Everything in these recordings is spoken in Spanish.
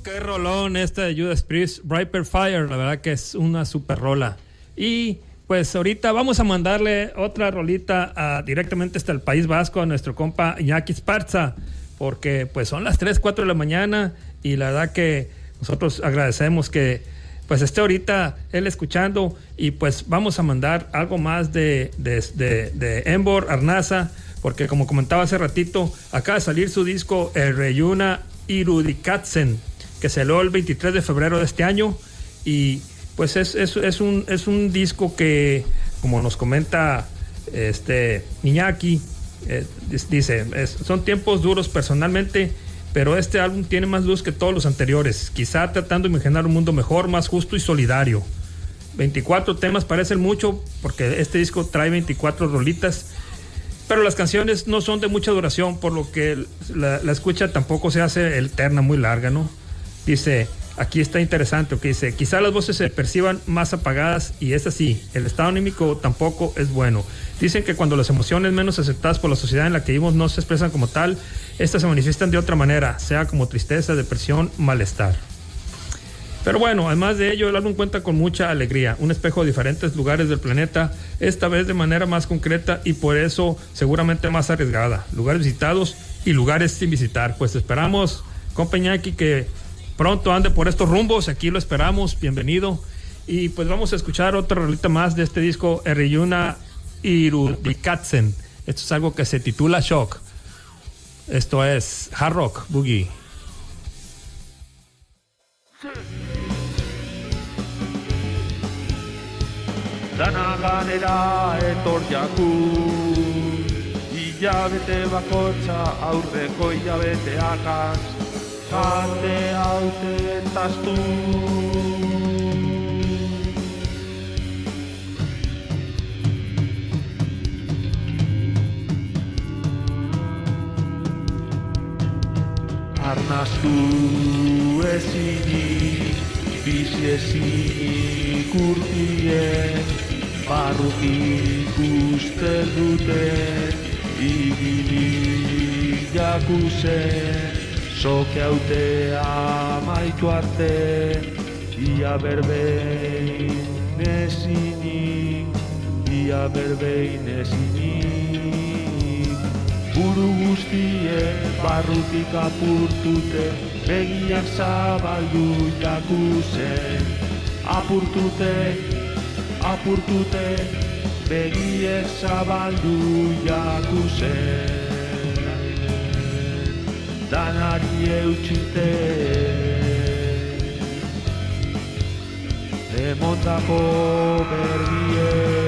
Qué rolón este de Judas Priest, Viper Fire, la verdad que es una super rola. Y pues ahorita vamos a mandarle otra rolita directamente hasta el País Vasco a nuestro compa Iñaki Esparza, porque pues son las 3, 4 de la mañana y la verdad que nosotros agradecemos que pues esté ahorita él escuchando, y pues vamos a mandar algo más de Embor Arnaza, porque como comentaba hace ratito, acaba de salir su disco El Reyuna Irudikatsen, que salió el 23 de febrero de este año, y pues es un disco que, como nos comenta Iñaki, dice, son tiempos duros personalmente, pero este álbum tiene más luz que todos los anteriores, quizá tratando de imaginar un mundo mejor, más justo y solidario. 24 temas parecen mucho, porque este disco trae 24 rolitas, pero las canciones no son de mucha duración, por lo que la escucha tampoco se hace eterna, muy larga, ¿no? Dice, aquí está interesante, que dice, quizá las voces se perciban más apagadas, y es así, el estado anímico tampoco es bueno. Dicen que cuando las emociones menos aceptadas por la sociedad en la que vivimos no se expresan como tal, estas se manifiestan de otra manera, sea como tristeza, depresión, malestar. Pero bueno, además de ello, el álbum cuenta con mucha alegría, un espejo de diferentes lugares del planeta, esta vez de manera más concreta y por eso seguramente más arriesgada. Lugares visitados y lugares sin visitar. Pues esperamos, compa Iñaki, que pronto ande por estos rumbos, aquí lo esperamos, bienvenido. Y pues vamos a escuchar otra rolita más de este disco, Reyuna Irudikatsen. Esto es algo que se titula Shock. Esto es Hard Rock Boogie. Dana ganera etor jaku, hilabete bakotxa aurreko hilabeteakaz, jate hauten tastu. Arnaztu ezinik, bizi ezinik urtien, barrutik uste dute, ibilik jakuzen, soke haute amaitu arte, ia berbein ezinik, ia berbein ezinik. Buru guztien barrutik apurtute, begiak zabaldu jakuzen, apurtute, begiek zabaldu jakuzen, danari eutxite, emondako bergien.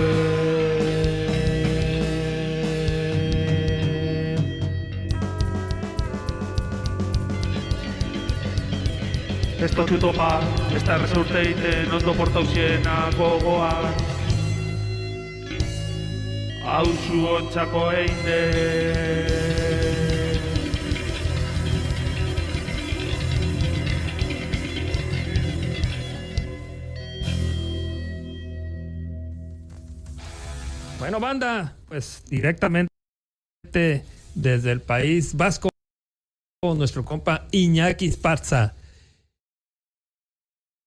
Esto txutopa, ez da errezaurteiten ondo portauziena gogoan, hauzu ontzako einde. Bueno, banda, pues directamente desde el País Vasco, nuestro compa Iñaki Esparza.